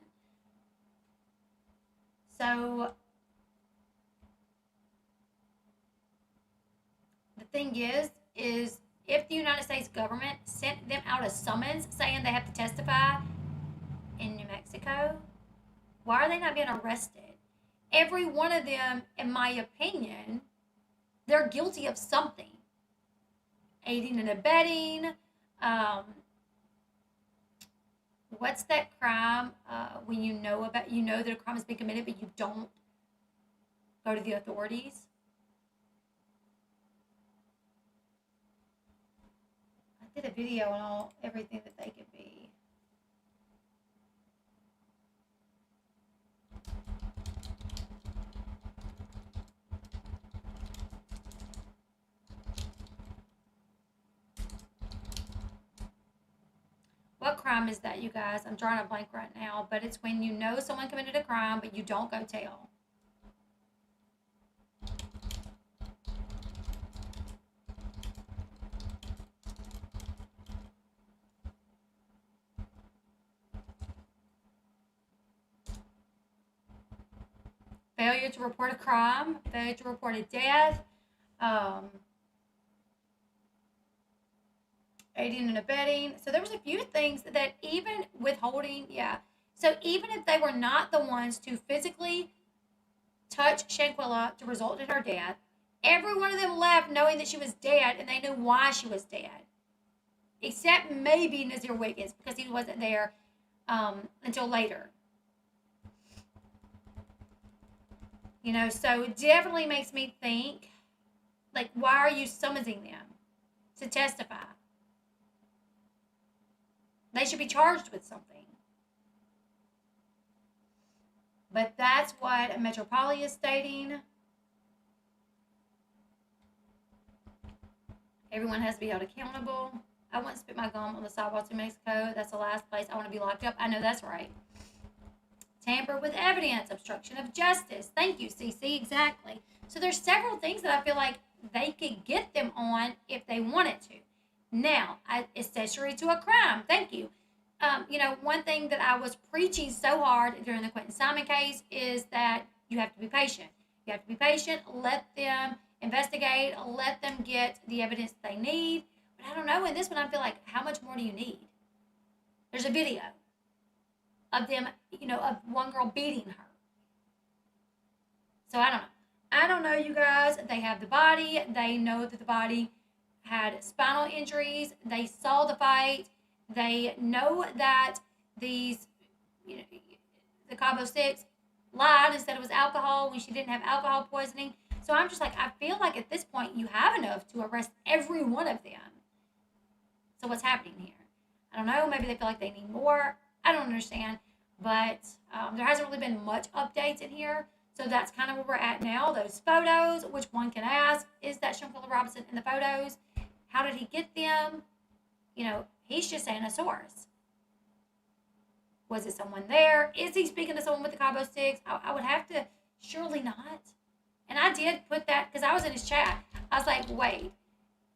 So the thing is if the United States government sent them out a summons saying they have to testify in New Mexico, why are they not being arrested? Every one of them, in my opinion, they're guilty of something. Aiding and abetting. What's that crime when you know that a crime has been committed but you don't go to the authorities? I did a video on everything that they could be. What crime is that, you guys? I'm drawing a blank right now, but it's when you know someone committed a crime, but you don't go tell. Failure to report a crime, failure to report a death, aiding and abetting. So there was a few things that even withholding, yeah. So even if they were not the ones to physically touch Shanquella to result in her death, every one of them left knowing that she was dead and they knew why she was dead. Except maybe Nazir Wiggins because he wasn't there until later. You know, so it definitely makes me think, like, why are you summoning them to testify? They should be charged with something. But that's what Metropli is stating. Everyone has to be held accountable. I wouldn't spit my gum on the sidewalks in Mexico. That's the last place I want to be locked up. I know that's right. Tamper with evidence, obstruction of justice. Thank you, CC. Exactly. So there's several things that I feel like they could get them on if they wanted to. Now, accessory to a crime. Thank you. One thing that I was preaching so hard during the Quentin Simon case is that you have to be patient. You have to be patient. Let them investigate. Let them get the evidence they need. But I don't know. In this one, I feel like, how much more do you need? There's a video of them, of one girl beating her. So I don't know. I don't know, you guys. They have the body. They know that the body had spinal injuries. They saw the fight. They know that the Cabo6 lied and said it was alcohol when she didn't have alcohol poisoning. So I'm just like, I feel like at this point you have enough to arrest every one of them. So what's happening here? I don't know. Maybe they feel like they need more. I don't understand. But there hasn't really been much updates in here. So that's kind of where we're at now. Those photos, which one can ask, is that Shanquella Robinson in the photos? How did he get them? He's just saying a source. Was it someone there? Is he speaking to someone with the Cabo6? I would have to, surely not. And I did put that, because I was in his chat. I was like, wait.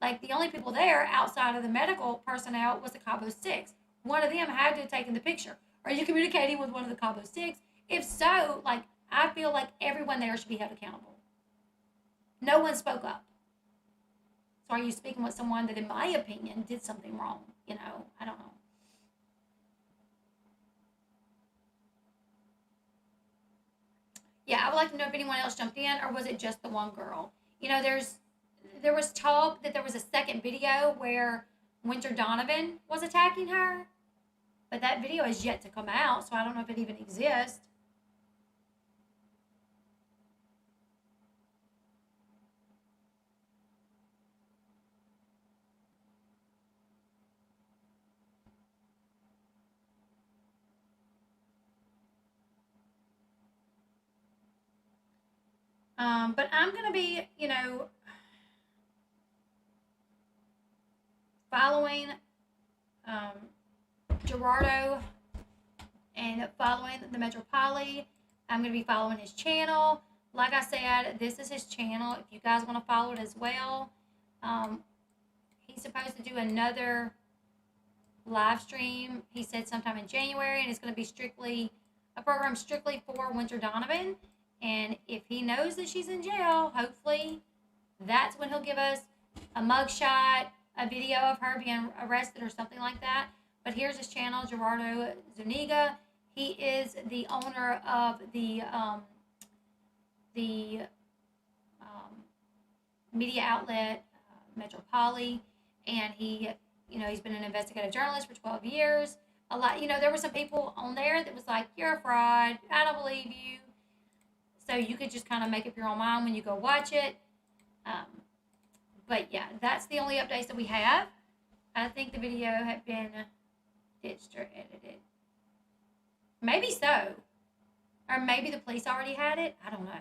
Like, the only people there outside of the medical personnel was the Cabo6. One of them had to have taken the picture. Are you communicating with one of the Cabo6? If so, like, I feel like everyone there should be held accountable. No one spoke up. So are you speaking with someone that, in my opinion, did something wrong? I don't know. Yeah, I would like to know if anyone else jumped in, or was it just the one girl? There's there was talk that there was a second video where Winter Donovan was attacking her, but that video is yet to come out, so I don't know if it even exists. But I'm going to be, following Gerardo and following the Metropli. I'm going to be following his channel. Like I said, this is his channel. If you guys want to follow it as well, he's supposed to do another live stream. He said sometime in January, and it's going to be a program strictly for Winter Donovan. And if he knows that she's in jail, hopefully that's when he'll give us a mugshot, a video of her being arrested or something like that. But here's his channel, Gerardo Zuniga. He is the owner of the media outlet Metropli, and he's been an investigative journalist for 12 years. There were some people on there that was like, "You're a fraud. I don't believe you." So you could just kind of make up your own mind when you go watch it. But yeah, that's the only updates that we have. I think the video had been ditched or edited. Maybe so. Or maybe the police already had it. I don't know.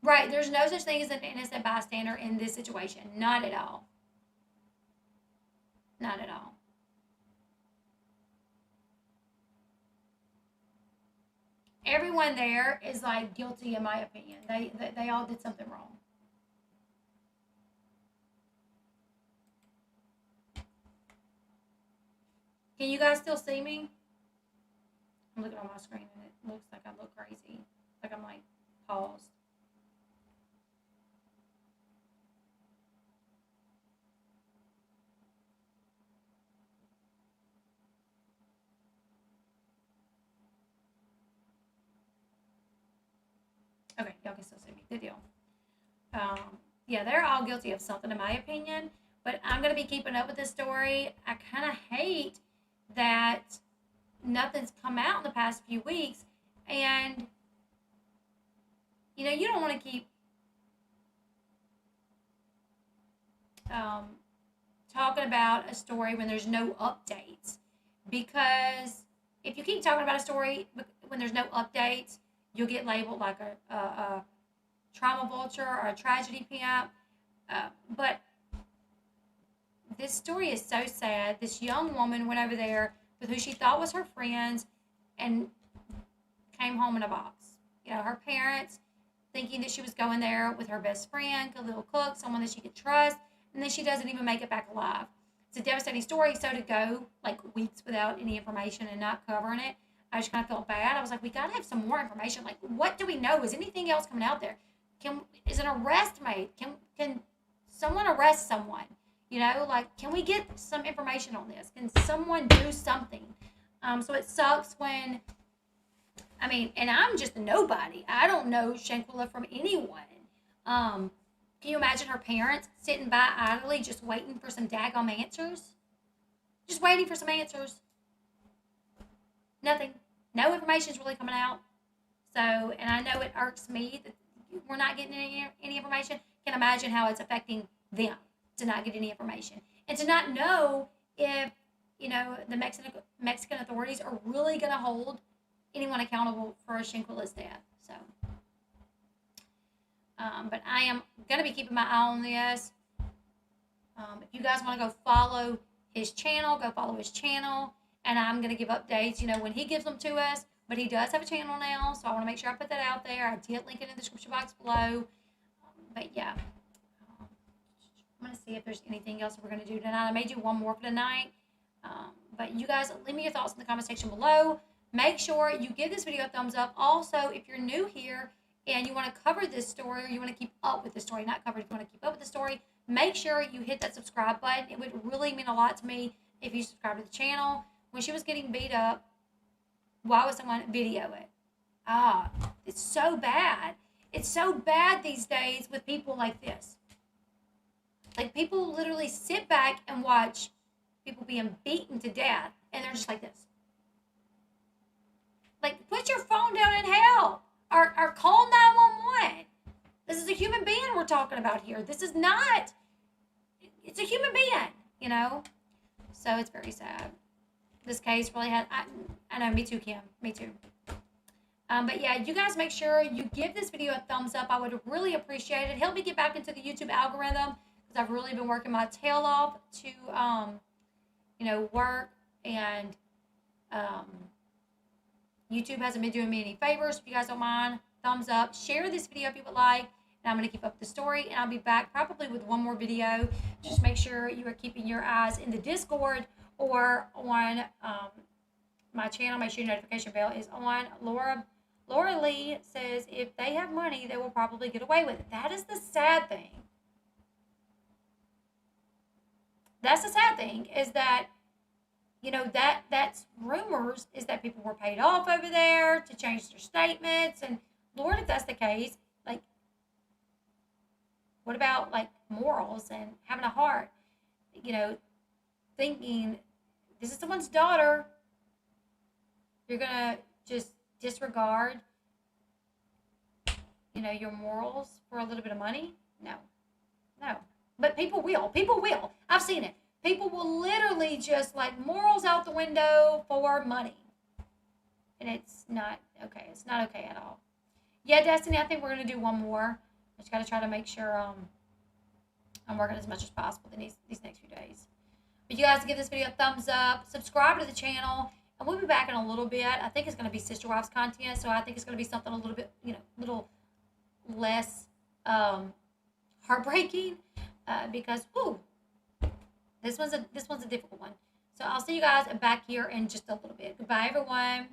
Right, there's no such thing as an innocent bystander in this situation. Not at all. Not at all. Everyone there is like guilty in my opinion. They all did something wrong. Can you guys still see me? I'm looking on my screen and it looks like I look crazy. Like I'm like paused. Okay, y'all can still see me. Good deal. Yeah, they're all guilty of something in my opinion, but I'm going to be keeping up with this story. I kind of hate that nothing's come out in the past few weeks, and you don't want to keep talking about a story when there's no updates, because if you keep talking about a story when there's no updates, you'll get labeled like a trauma vulture or a tragedy pimp. But this story is so sad. This young woman went over there with who she thought was her friends and came home in a box. Her parents thinking that she was going there with her best friend, Khalil Cook, someone that she could trust, and then she doesn't even make it back alive. It's a devastating story. So to go like weeks without any information and not covering it, I just kind of felt bad. I was like, we got to have some more information. Like, what do we know? Is anything else coming out there? Is an arrest made? Can someone arrest someone? Can we get some information on this? Can someone do something? So it sucks when, and I'm just a nobody. I don't know Shanquella from anyone. Can you imagine her parents sitting by idly just waiting for some daggum answers? Just waiting for some answers. Nothing. No information is really coming out. So, and I know it irks me that we're not getting any information. Can imagine how it's affecting them to not get any information and to not know if the Mexican authorities are really going to hold anyone accountable for Shanquella's death. So, but I am going to be keeping my eye on this. If you guys want to go follow his channel, go follow his channel. And I'm going to give updates, when he gives them to us. But he does have a channel now, so I want to make sure I put that out there. I did link it in the description box below. But yeah, I'm going to see if there's anything else we're going to do tonight. I may do one more for tonight. But you guys, leave me your thoughts in the comment section below. Make sure you give this video a thumbs up. Also, if you're new here and you want to cover this story, or you want to keep up with the story, not cover it, if you want to keep up with the story, make sure you hit that subscribe button. It would really mean a lot to me if you subscribe to the channel. When she was getting beat up, why would someone video it? It's so bad. It's so bad these days with people like this. Like, people literally sit back and watch people being beaten to death, and they're just like this. Like, put your phone down and help, or call 911. This is a human being we're talking about here. This is not, it's a human being, you know? So it's very sad. This case really had, I know, me too, Kim. Me too. But yeah, you guys make sure you give this video a thumbs up. I would really appreciate it. Help me get back into the YouTube algorithm, because I've really been working my tail off to, you know, work, and YouTube hasn't been doing me any favors. If you guys don't mind, thumbs up. Share this video if you would like. And I'm going to keep up the story, and I'll be back probably with one more video. Just make sure you are keeping your eyes in the Discord or on my channel. Make sure your notification bell is on. Laura Lee says if they have money, they will probably get away with it. That is the sad thing. That's the sad thing, is that, you know, that's rumors, is that people were paid off over there to change their statements. And Lord, if that's the case, like, what about, like, morals and having a heart? You know, thinking this is someone's daughter. You're going to just disregard, you know, your morals for a little bit of money? No. No. But people will. People will. I've seen it. People will literally just, like, morals out the window for money. And it's not okay. It's not okay at all. Yeah, Destiny, I think we're going to do one more. I just got to try to make sure I'm working as much as possible in these next few days. But you guys give this video a thumbs up. Subscribe to the channel. And we'll be back in a little bit. I think it's going to be Sister Wives content. So I think it's going to be something a little bit, you know, a little less heartbreaking. Because, whoo, this one's a difficult one. So I'll see you guys back here in just a little bit. Goodbye, everyone.